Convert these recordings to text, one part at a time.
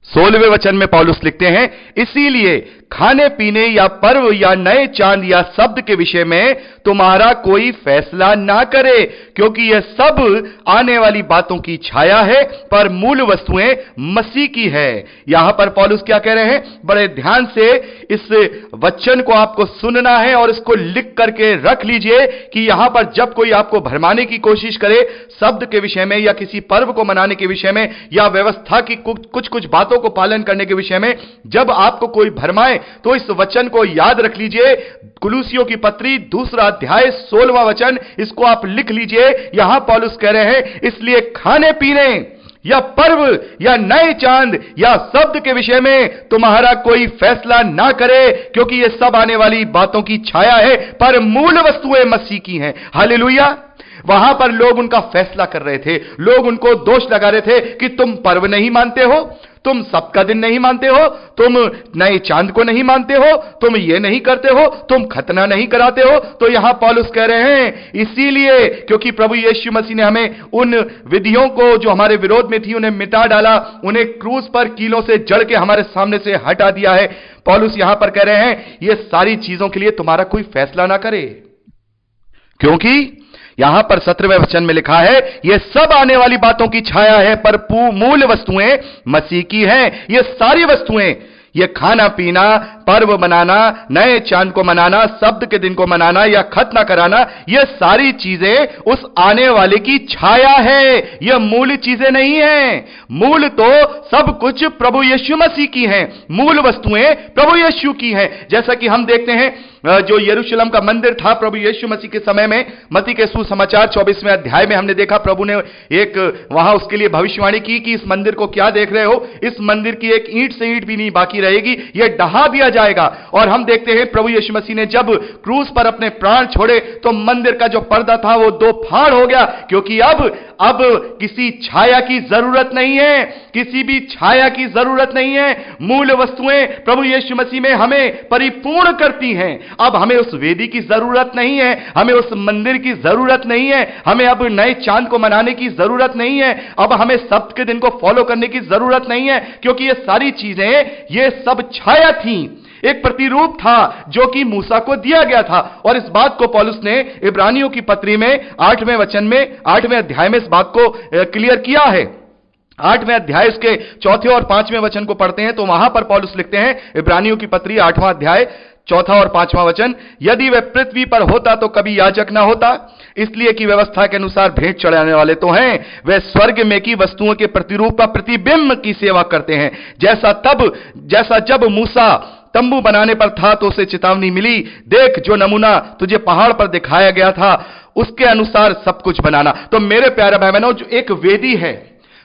16वें वचन में पौलुस लिखते हैं, इसीलिए खाने पीने या पर्व या नए चांद या शब्द के विषय में तुम्हारा कोई फैसला ना करे, क्योंकि यह सब आने वाली बातों की छाया है, पर मूल वस्तुएं मसीह की है। यहां पर पौलुस क्या कह रहे हैं? बड़े ध्यान से इस वचन को आपको सुनना है और इसको लिख करके रख लीजिए कि यहां पर जब कोई आपको भरमाने की कोशिश करे शब्द के विषय में या किसी पर्व को मनाने के विषय में या व्यवस्था की कुछ कुछ बातों को पालन करने के विषय में जब आपको कोई भरमाए, तो इस वचन को याद रख लीजिए। कुलुसियों की पत्री 2 अध्याय 16वां वचन, इसको आप लिख लीजिए। यहां पौलुस कह रहे हैं, इसलिए खाने पीने या पर्व या नए चांद या शब्द के विषय में तुम्हारा कोई फैसला ना करे, क्योंकि ये सब आने वाली बातों की छाया है, पर मूल वस्तुएं मसीह की हैं। हालेलुया। वहां पर लोग उनका फैसला कर रहे थे, लोग उनको दोष लगा रहे थे कि तुम पर्व नहीं मानते हो, तुम सबका दिन नहीं मानते हो, तुम नए चांद को नहीं मानते हो, तुम ये नहीं करते हो, तुम खतना नहीं कराते हो। तो यहां पौलुस कह रहे हैं, इसीलिए क्योंकि प्रभु यीशु मसीह ने हमें उन विधियों को जो हमारे विरोध में थी उन्हें मिटा डाला, उन्हें क्रूस पर कीलों से जड़ के हमारे सामने से हटा दिया है। पौलुस यहां पर कह रहे हैं, ये सारी चीजों के लिए तुम्हारा कोई फैसला ना करे, क्योंकि यहां पर 17वें वचन में लिखा है, यह सब आने वाली बातों की छाया है, पर मूल वस्तुएं मसीह की हैं। ये सारी वस्तुएं, ये खाना पीना, पर्व मनाना, नए चांद को मनाना, शब्द के दिन को मनाना या खतना कराना, ये सारी चीजें उस आने वाले की छाया है, ये मूल चीजें नहीं है। मूल तो सब कुछ प्रभु यीशु मसीह की हैं, मूल वस्तुएं प्रभु यीशु की हैं। जैसा कि हम देखते हैं, जो यरूशलेम का मंदिर था प्रभु यीशु मसीह के समय में, मत्ती के सुसमाचार 24वें अध्याय में हमने देखा, प्रभु ने एक वहां उसके लिए भविष्यवाणी की कि इस मंदिर को क्या देख रहे हो, इस मंदिर की एक ईंट से ईंट भी नहीं बाकी रहेगी, यह ढहा दिया जाएगा। और हम देखते हैं प्रभु यीशु मसीह ने जब क्रूस पर अपने प्राण छोड़े तो मंदिर का जो पर्दा था वो 2 फाड़ हो गया, क्योंकि अब किसी छाया की जरूरत नहीं है, किसी भी छाया की जरूरत नहीं है। मूल वस्तुएं प्रभु यीशु मसीह में हमें परिपूर्ण करती हैं। अब हमें उस वेदी की जरूरत नहीं है, हमें उस मंदिर की जरूरत नहीं है, हमें अब नए चांद को मनाने की जरूरत नहीं है, अब हमें सब्त के दिन को फॉलो करने की जरूरत नहीं है, क्योंकि ये सारी चीजें, ये सब छाया थी, एक प्रतिरूप था जो कि मूसा को दिया गया था। और इस बात को पौलुस ने इब्रानियों की पत्री में 8वें वचन में 8वें अध्याय में इस बात को क्लियर किया है। 8वें अध्याय इसके 4थे और 5वें वचन को पढ़ते हैं तो वहां पर पौलुस लिखते हैं, इब्रानियों की पत्री 8वां अध्याय 4था और 5वां वचन, यदि वह पृथ्वी पर होता तो कभी याजक ना होता, इसलिए कि व्यवस्था के अनुसार भेंट चढ़ाने वाले तो हैं, वे स्वर्ग में की वस्तुओं के प्रतिरूप का प्रतिबिंब की सेवा करते हैं। जैसा जब मूसा तंबू बनाने पर था तो उसे चेतावनी मिली, देख जो नमूना तुझे पहाड़ पर दिखाया गया था उसके अनुसार सब कुछ बनाना। तो मेरे प्यारे भाई बहनों, जो एक वेदी है,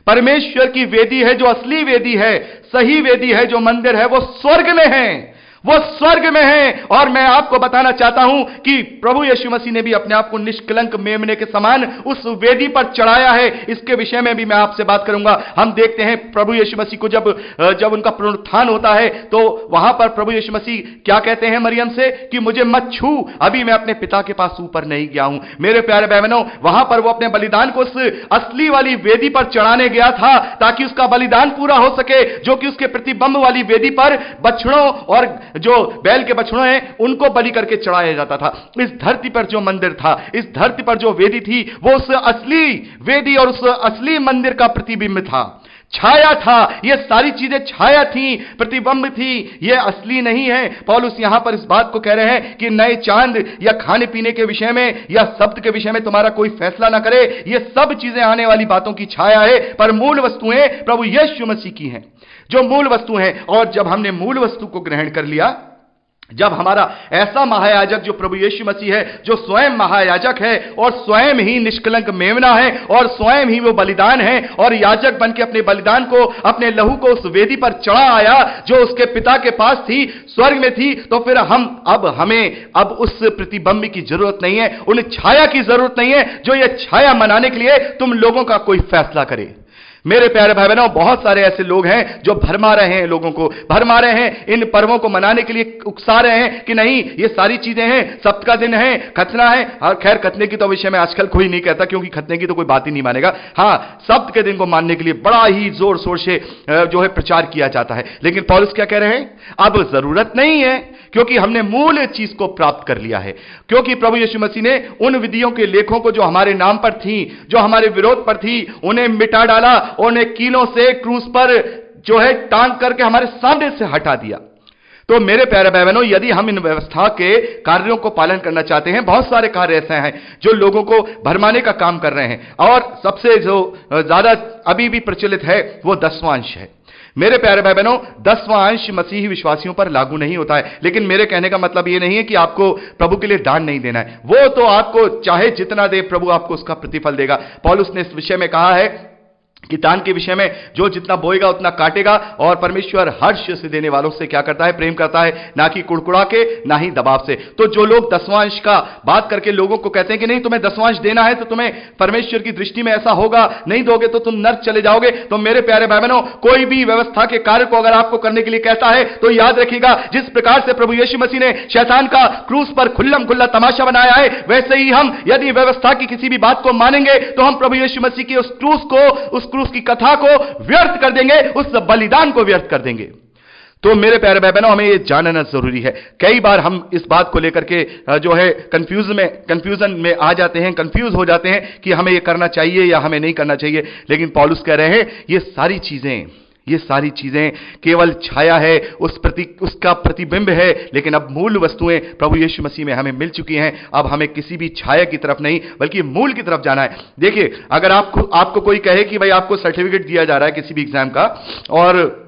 परमेश्वर की वेदी है, जो असली वेदी है, सही वेदी है, जो मंदिर है, वो स्वर्ग में है, वो स्वर्ग में है। और मैं आपको बताना चाहता हूं कि प्रभु यीशु मसीह ने भी अपने आप को निष्कलंक मेमने के समान उस वेदी पर चढ़ाया है। इसके विषय में भी मैं आपसे बात करूंगा। हम देखते हैं प्रभु यीशु मसीह को जब उनका पुनरुत्थान होता है तो वहां पर प्रभु यीशु मसीह क्या कहते हैं मरियम से कि मुझे मत छू, अभी मैं अपने पिता के पास ऊपर नहीं गया हूं। मेरे प्यारे भाई बहनों, वहां पर वो अपने बलिदान को उस असली वाली वेदी पर चढ़ाने गया था ताकि उसका बलिदान पूरा हो सके, जो कि उसके प्रतिबिंब वाली वेदी पर बछड़ों और जो बैल के बछड़ों हैं उनको बलि करके चढ़ाया जाता था। इस धरती पर जो मंदिर था, इस धरती पर जो वेदी थी, वो उस असली वेदी और उस असली मंदिर का प्रतिबिंब था, छाया था। ये सारी चीजें छाया थी, प्रतिबिंब थी, ये असली नहीं है। पौलुस यहां पर इस बात को कह रहे हैं कि नए चांद या खाने पीने के विषय में या शब्द के विषय में तुम्हारा कोई फैसला ना करे, ये सब चीजें आने वाली बातों की छाया है, पर मूल वस्तुएं प्रभु यीशु मसीह की हैं, जो मूल वस्तु है। और जब हमने मूल वस्तु को ग्रहण कर लिया, जब हमारा ऐसा महायाजक जो प्रभु यीशु मसीह है, जो स्वयं महायाजक है और स्वयं ही निष्कलंक मेमना है और स्वयं ही वो बलिदान है और याजक बन के अपने बलिदान को, अपने लहू को उस वेदी पर चढ़ा आया जो उसके पिता के पास थी, स्वर्ग में थी, तो फिर हमें उस प्रतिबिंब की जरूरत नहीं है, उन छाया की जरूरत नहीं है जो ये छाया मनाने के लिए तुम लोगों का कोई फैसला करे। मेरे प्यारे भाई बहनों, बहुत सारे ऐसे लोग हैं जो भरमा रहे हैं, लोगों को भरमा रहे हैं, इन पर्वों को मनाने के लिए उकसा रहे हैं कि नहीं ये सारी चीजें हैं, सप्त का दिन है, खतना है। और खैर खतने की तो विषय में आजकल कोई नहीं कहता, क्योंकि खतने की तो कोई बात ही नहीं मानेगा। हां, सप्त के दिन को मानने के लिए बड़ा ही जोर शोर से जो है प्रचार किया जाता है। लेकिन पौलुस क्या कह रहे हैं? अब जरूरत नहीं है, क्योंकि हमने मूल चीज को प्राप्त कर लिया है। क्योंकि प्रभु यीशु मसीह ने उन विधियों के लेखों को जो हमारे नाम पर थी, जो हमारे विरोध पर थी, उन्हें मिटा डाला, उन्हें कीलों से क्रूस पर जो है टांग करके हमारे सामने से हटा दिया। तो मेरे प्यारे भाई बहनों, यदि हम इन व्यवस्था के कार्यों को पालन करना चाहते हैं, बहुत सारे कार्य ऐसे हैं जो लोगों को भरमाने का काम कर रहे हैं, और सबसे जो ज्यादा अभी भी प्रचलित है वो दसवांश है। मेरे प्यारे भाई बहनों, दसवां अंश मसीही विश्वासियों पर लागू नहीं होता है। लेकिन मेरे कहने का मतलब यह नहीं है कि आपको प्रभु के लिए दान नहीं देना है। वो तो आपको चाहे जितना दे, प्रभु आपको उसका प्रतिफल देगा। पौलुस ने इस विषय में कहा है कि दान के विषय में जो जितना बोएगा उतना काटेगा, और परमेश्वर हर्ष से देने वालों से क्या करता है? प्रेम करता है, ना कि कुड़कुड़ा के, ना ही दबाव से। तो जो लोग दसवांश का बात करके लोगों को कहते हैं कि नहीं तुम्हें दसवांश देना है तो तुम्हें परमेश्वर की दृष्टि में ऐसा होगा, नहीं दोगे तो तुम नर्क चले जाओगे। तो मेरे प्यारे भाई बहनों, कोई भी व्यवस्था के कार्य को अगर आपको करने के लिए कहता है तो याद रखिएगा, जिस प्रकार से प्रभु यीशु मसीह ने शैतान का क्रूस पर खुल्लम खुल्ला तमाशा बनाया है, वैसे ही हम यदि व्यवस्था की किसी भी बात को मानेंगे तो हम प्रभु यीशु मसीह की उस क्रूस की कथा को व्यर्थ कर देंगे, उस बलिदान को व्यर्थ कर देंगे। तो मेरे प्यारे भाई बहनों, हमें यह जानना जरूरी है। कई बार हम इस बात को लेकर के जो है कंफ्यूजन में आ जाते हैं, कंफ्यूज हो जाते हैं कि हमें यह करना चाहिए या हमें नहीं करना चाहिए। लेकिन पौलुस कह रहे हैं ये सारी चीजें केवल छाया है, उसका प्रतिबिंब है। लेकिन अब मूल वस्तुएं प्रभु यीशु मसीह में हमें मिल चुकी हैं। अब हमें किसी भी छाया की तरफ नहीं बल्कि मूल की तरफ जाना है। देखिए, अगर आपको कोई कहे कि भाई आपको सर्टिफिकेट दिया जा रहा है किसी भी एग्जाम का, और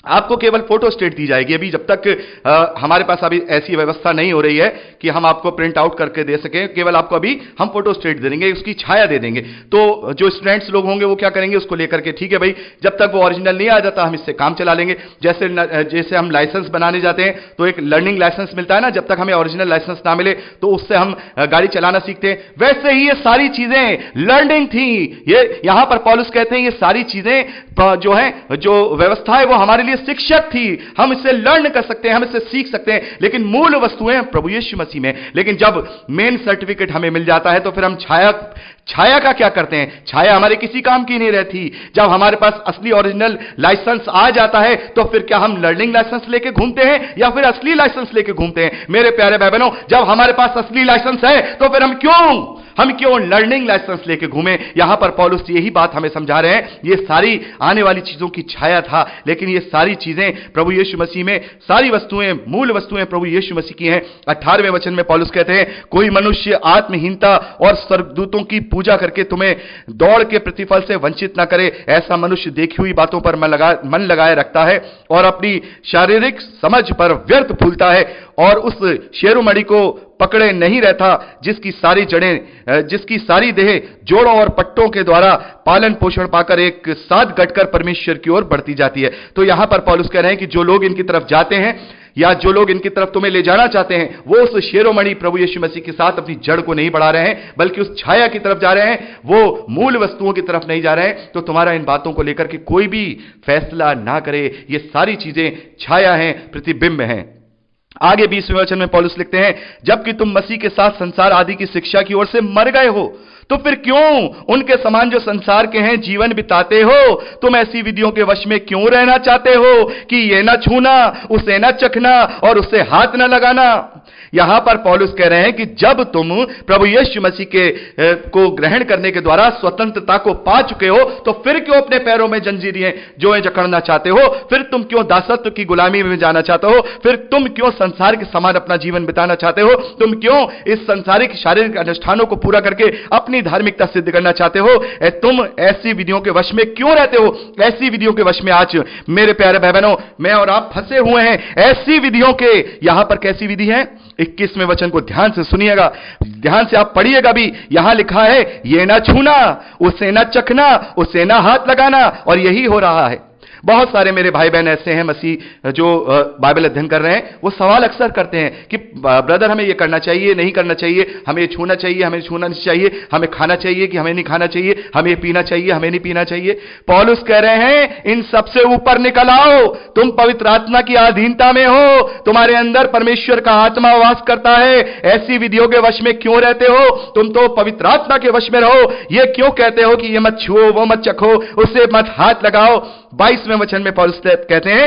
आपको केवल फोटो स्टेट दी जाएगी, अभी जब तक हमारे पास अभी ऐसी व्यवस्था नहीं हो रही है कि हम आपको प्रिंट आउट करके दे सकें, केवल आपको अभी हम फोटो स्टेट दे देंगे, उसकी छाया दे देंगे। तो जो स्टूडेंट्स लोग होंगे वो क्या करेंगे? उसको लेकर के, ठीक है भाई, जब तक वो ओरिजिनल नहीं आ जाता हम इससे काम चला लेंगे। जैसे हम लाइसेंस बनाने जाते हैं तो एक लर्निंग लाइसेंस मिलता है ना, जब तक हमें ओरिजिनल लाइसेंस ना मिले तो उससे हम गाड़ी चलाना सीखते हैं। वैसे ही ये सारी चीजें लर्निंग थी। ये यहां पर पौलुस कहते हैं ये सारी चीजें जो है, जो व्यवस्था है वो हमारे लिए शिक्षक थी, हम इससे लर्न कर सकते हैं, हम इससे सीख सकते हैं। लेकिन मूल वस्तुएं प्रभु यीशु मसीह में। लेकिन जब मेन सर्टिफिकेट हमें मिल जाता है तो फिर हम छाया का क्या करते हैं? छाया हमारे किसी काम की नहीं रहती। जब हमारे पास असली ओरिजिनल लाइसेंस आ जाता है तो फिर क्या हम लर्निंग लाइसेंस लेके घूमते हैं या फिर असली लाइसेंस लेके घूमते हैं? मेरे प्यारे भाई बहनों, जब हमारे पास असली लाइसेंस है तो फिर हम क्यों लर्निंग लाइसेंस लेके घूमें? यहां पर पौलुस यही बात हमें समझा रहे हैं। ये सारी आने वाली चीजों की छाया था, लेकिन ये सारी चीजें प्रभु यीशु मसीह में, सारी वस्तुएं, मूल वस्तुएं प्रभु यीशु मसीह की हैं। 18वें वचन में पौलुस कहते हैं, कोई मनुष्य आत्महीनता और स्वर्गदूतों की पूजा करके तुम्हें दौड़ के प्रतिफल से वंचित ना करे। ऐसा मनुष्य देखी हुई बातों पर मन लगाए रखता है और अपनी शारीरिक समझ पर व्यर्थ भूलता है, और उस शेरोमणि को पकड़े नहीं रहता जिसकी सारी देह जोड़ों और पट्टों के द्वारा पालन पोषण पाकर एक साथ गठकर परमेश्वर की ओर बढ़ती जाती है। तो यहां पर पौलुस कह रहे हैं कि जो लोग इनकी तरफ जाते हैं या जो लोग इनकी तरफ तुम्हें ले जाना चाहते हैं, वो उस शेरोमणि प्रभु यीशु मसीह के साथ अपनी जड़ को नहीं बढ़ा रहे हैं, बल्कि उस छाया की तरफ जा रहे हैं, वो मूल वस्तुओं की तरफ नहीं जा रहे हैं। तो तुम्हारा इन बातों को लेकर के कोई भी फैसला ना करे। ये सारी चीजें छाया हैं, प्रतिबिंब हैं। आगे 20वें वचन में पौलुस लिखते हैं, जबकि तुम मसीह के साथ संसार आदि की शिक्षा की ओर से मर गए हो, तो फिर क्यों उनके समान जो संसार के हैं जीवन बिताते हो? तुम ऐसी विधियों के वश में क्यों रहना चाहते हो कि ये ना छूना, उसे ना चखना और उससे हाथ ना लगाना? यहां पर पौलुस कह रहे हैं कि जब तुम प्रभु यीशु मसीह को ग्रहण करने के द्वारा स्वतंत्रता को पा चुके हो, तो फिर क्यों अपने पैरों में जंजीरें जो है जकड़ना चाहते हो? फिर तुम क्यों दासत्व की गुलामी में जाना चाहते हो? फिर तुम क्यों संसार के समान अपना जीवन बिताना चाहते हो? तुम क्यों इस संसारिक शारीरिक अनुष्ठानों को पूरा करके अपनी धार्मिकता सिद्ध करना चाहते हो? तुम ऐसी विधियों के वश में क्यों रहते हो? ऐसी विधियों के वश में आज मेरे प्यारे भाई बहनों, मैं और आप फंसे हुए हैं। ऐसी विधियों के, यहां पर कैसी विधि है? 21वें वचन को ध्यान से सुनिएगा, ध्यान से आप पढ़िएगा भी। यहां लिखा है, ये ना छूना, उसे ना चखना, उसे ना हाथ लगाना, और यही हो रहा है। बहुत सारे मेरे भाई बहन ऐसे हैं मसीह जो बाइबल अध्ययन कर रहे हैं, वो सवाल अक्सर करते हैं कि ब्रदर हमें ये करना चाहिए, नहीं करना चाहिए, हमें ये छूना चाहिए, हमें छूना नहीं चाहिए, हमें खाना चाहिए कि हमें नहीं खाना चाहिए, हमें पीना चाहिए, हमें नहीं पीना चाहिए। पौलुस कह रहे हैं इन सबसे ऊपर निकल आओ, तुम पवित्र आत्मा की अधीनता में हो, तुम्हारे अंदर परमेश्वर का आत्मा वास करता है, ऐसी विधियों के वश में क्यों रहते हो? तुम तो पवित्र आत्मा के वश में रहो। ये क्यों कहते हो कि ये मत छुओ, वो मत चखो, उससे मत हाथ लगाओ? 22वें वचन में पौलुस कहते हैं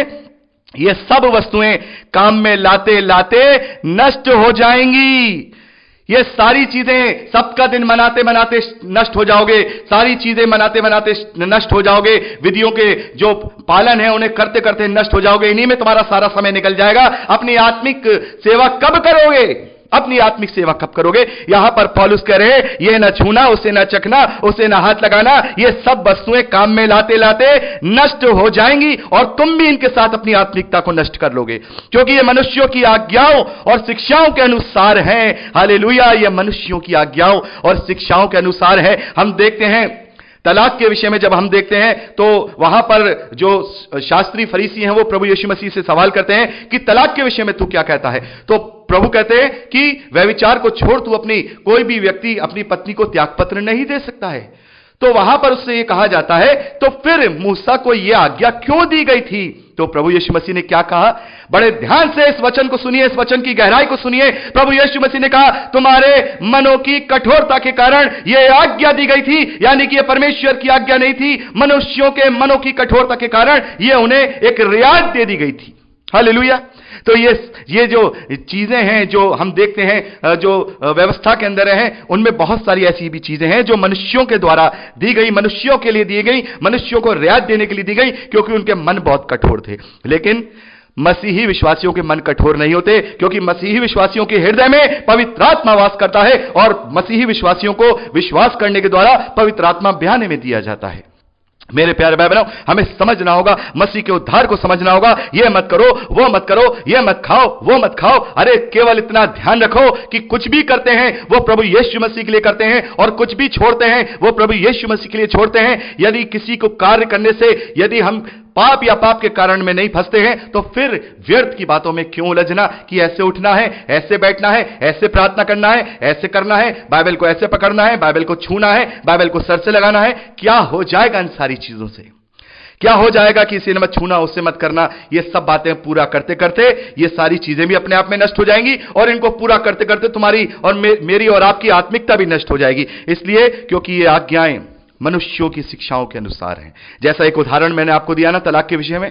ये सब वस्तुएं काम में लाते लाते नष्ट हो जाएंगी। ये सारी चीजें, सबका दिन मनाते मनाते नष्ट हो जाओगे, सारी चीजें मनाते मनाते नष्ट हो जाओगे, विधियों के जो पालन है उन्हें करते करते नष्ट हो जाओगे, इन्हीं में तुम्हारा सारा समय निकल जाएगा। अपनी आत्मिक सेवा कब करोगे? अपनी आत्मिक सेवा कब करोगे? यहां पर पौलुस कह रहे हैं ये न छूना, उसे न चखना, उसे न हाथ लगाना, ये सब वस्तुएं काम में लाते लाते नष्ट हो जाएंगी और तुम भी इनके साथ अपनी आत्मिकता को नष्ट कर लोगे, क्योंकि ये मनुष्यों की आज्ञाओं और शिक्षाओं के अनुसार है। हालेलुया! ये मनुष्यों की आज्ञाओं और शिक्षाओं के अनुसार है। हम देखते हैं तलाक के विषय में जब हम देखते हैं तो वहां पर जो शास्त्री फरीसी हैं वो प्रभु यीशु मसीह से सवाल करते हैं कि तलाक के विषय में तू क्या कहता है? तो प्रभु कहते हैं कि व्यभिचार को छोड़ तू अपनी कोई भी व्यक्ति अपनी पत्नी को त्यागपत्र नहीं दे सकता है। तो वहां पर उससे यह कहा जाता है तो फिर मूसा को यह आज्ञा क्यों दी गई थी? तो प्रभु यीशु मसीह ने क्या कहा? बड़े ध्यान से इस वचन को सुनिए, इस वचन की गहराई को सुनिए। प्रभु यीशु मसीह ने कहा तुम्हारे मनों की कठोरता के कारण यह आज्ञा दी गई थी, यानी कि यह परमेश्वर की आज्ञा नहीं थी, मनुष्यों के मनों की कठोरता के कारण यह उन्हें एक रियायत दे दी गई थी। हालेलुया! तो ये जो चीजें हैं जो हम देखते हैं जो व्यवस्था के अंदर हैं, उनमें बहुत सारी ऐसी भी चीजें हैं जो मनुष्यों के द्वारा दी गई, मनुष्यों के लिए दी गई, मनुष्यों को रियायत देने के लिए दी गई, क्योंकि उनके मन बहुत कठोर थे। लेकिन मसीही विश्वासियों के मन कठोर नहीं होते, क्योंकि मसीही विश्वासियों के हृदय में पवित्र आत्मा वास करता है और मसीही विश्वासियों को विश्वास करने के द्वारा पवित्र आत्मा बयाने में दिया जाता है। मेरे प्यारे भाई बहनों, हमें समझना होगा, मसीह के उद्धार को समझना होगा। ये मत करो, वो मत करो, ये मत खाओ, वो मत खाओ। अरे केवल इतना ध्यान रखो कि कुछ भी करते हैं वो प्रभु यीशु मसीह के लिए करते हैं, और कुछ भी छोड़ते हैं वो प्रभु यीशु मसीह के लिए छोड़ते हैं। यदि किसी को कार्य करने से यदि हम पाप या पाप के कारण में नहीं फंसते हैं तो फिर व्यर्थ की बातों में क्यों उलझना कि ऐसे उठना है, ऐसे बैठना है, ऐसे प्रार्थना करना है, ऐसे करना है, बाइबल को ऐसे पकड़ना है, बाइबल को छूना है, बाइबल को सर से लगाना है। क्या हो जाएगा इन सारी चीजों से? क्या हो जाएगा कि इसे मत छूना, उससे मत करना? ये सब बातें पूरा करते करते ये सारी चीजें भी अपने आप में नष्ट हो जाएंगी, और इनको पूरा करते करते तुम्हारी और मेरी और आपकी आत्मिकता भी नष्ट हो जाएगी। इसलिए क्योंकि ये आज्ञाएं मनुष्यों की शिक्षाओं के अनुसार हैं। जैसा एक उदाहरण मैंने आपको दिया ना तलाक के विषय में,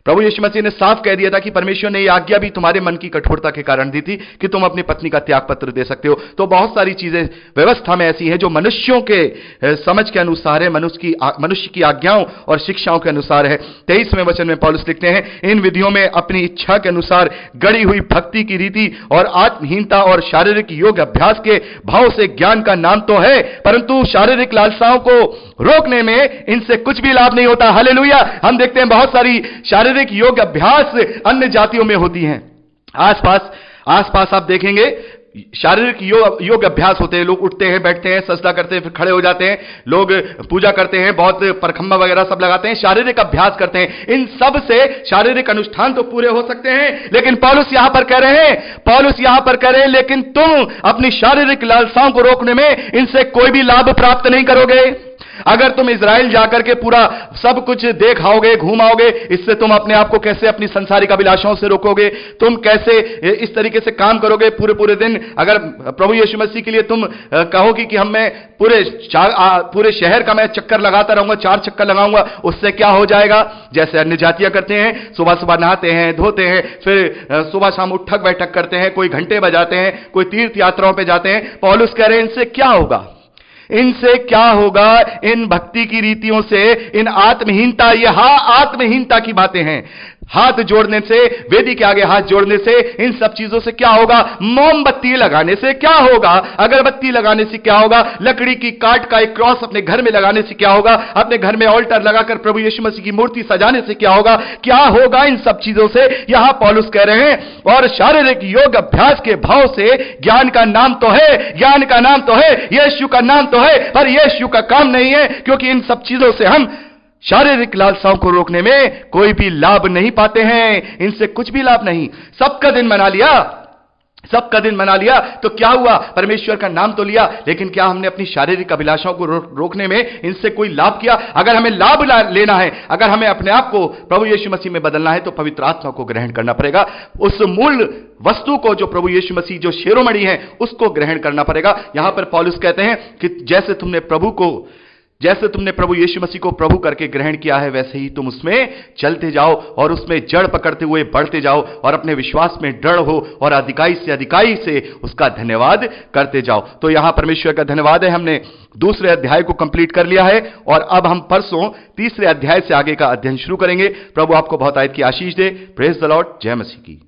प्रभु यीशु मसीह ने साफ कह दिया था कि परमेश्वर ने यह आज्ञा भी तुम्हारे मन की कठोरता के कारण दी थी कि तुम अपनी पत्नी का त्याग पत्र दे सकते हो। तो बहुत सारी चीजें व्यवस्था में ऐसी हैं जो मनुष्यों के समझ के अनुसार है, मनुष्य की आज्ञाओं और शिक्षाओं के अनुसार है। 23वें वचन में पौलुस लिखते हैं इन विधियों में अपनी इच्छा के अनुसार गढ़ी हुई भक्ति की रीति और आत्महीनता और शारीरिक योग अभ्यास के भाव से ज्ञान का नाम तो है, परंतु शारीरिक लालसाओं को रोकने में इनसे कुछ भी लाभ नहीं होता। हालेलुया! हम देखते हैं बहुत सारी शारीरिक योग अभ्यास अन्य जातियों में होती हैं। आसपास आप देखेंगे शारीरिक योग अभ्यास होते हैं। लोग उठते हैं, बैठते हैं, सजदा करते हैं, फिर खड़े हो जाते हैं, लोग पूजा करते हैं, बहुत परखम्मा वगैरह सब लगाते हैं, शारीरिक अभ्यास करते हैं। इन सब से शारीरिक अनुष्ठान तो पूरे हो सकते हैं, लेकिन पौलुस यहां पर कह रहे हैं लेकिन तुम अपनी शारीरिक लालसाओं को रोकने में इनसे कोई भी लाभ प्राप्त नहीं करोगे। अगर तुम इजराइल जाकर के पूरा सब कुछ देख आओगे, घूम आओगे, इससे तुम अपने आप को कैसे अपनी संसारिक अभिलाषाओं से रोकोगे? तुम कैसे इस तरीके से काम करोगे पूरे दिन? अगर प्रभु यीशु मसीह के लिए तुम कहोगे कि मैं पूरे शहर का मैं चक्कर लगाता रहूंगा, 4 चक्कर लगाऊंगा, उससे क्या हो जाएगा? जैसे अन्य जातियां करते हैं, सुबह सुबह नहाते हैं, धोते हैं, फिर सुबह शाम उठक बैठक करते हैं, कोई घंटे बजाते हैं, कोई तीर्थ यात्राओं पर जाते हैं। पौलुस कह रहे हैं इनसे क्या होगा? इनसे क्या होगा? इन भक्ति की रीतियों से, इन आत्महीनता, यह आत्महीनता की बातें हैं। हाथ जोड़ने से, वेदी के आगे हाथ जोड़ने से, इन सब चीजों से क्या होगा? मोमबत्ती लगाने से क्या होगा? अगरबत्ती लगाने से क्या होगा? लकड़ी की काट का एक क्रॉस अपने घर में लगाने से क्या होगा? अपने घर में ऑल्टर लगाकर प्रभु यीशु मसीह की मूर्ति सजाने से क्या होगा? क्या होगा इन सब चीजों से? यहां पौलुस कह रहे हैं और शारीरिक योग अभ्यास के भाव से ज्ञान का नाम तो है, ज्ञान का नाम तो है, यीशु का नाम तो है, पर यीशु का काम नहीं है, क्योंकि इन सब चीजों से हम शारीरिक लालसाओं को रोकने में कोई भी लाभ नहीं पाते हैं, इनसे कुछ भी लाभ नहीं। सबका दिन मना लिया, सबका दिन मना लिया तो क्या हुआ? परमेश्वर का नाम तो लिया, लेकिन क्या हमने अपनी शारीरिक अभिलाषाओं को रोकने में इनसे कोई लाभ किया? अगर हमें लाभ लेना है, अगर हमें अपने आप को प्रभु यीशु मसीह में बदलना है, तो पवित्र आत्मा को ग्रहण करना पड़ेगा। उस मूल वस्तु को जो प्रभु यीशु मसीह जो शिरोमणि है, उसको ग्रहण करना पड़ेगा। यहां पर पौलुस कहते हैं कि जैसे तुमने प्रभु यीशु मसीह को प्रभु करके ग्रहण किया है, वैसे ही तुम उसमें चलते जाओ और उसमें जड़ पकड़ते हुए बढ़ते जाओ और अपने विश्वास में दृढ़ हो और अधिकाई से उसका धन्यवाद करते जाओ। तो यहां परमेश्वर का धन्यवाद है, हमने दूसरे अध्याय को कंप्लीट कर लिया है और अब हम परसों तीसरे अध्याय से आगे का अध्ययन शुरू करेंगे। प्रभु आपको बहुत आयत की आशीष दे। Praise the lord. जय मसीह की।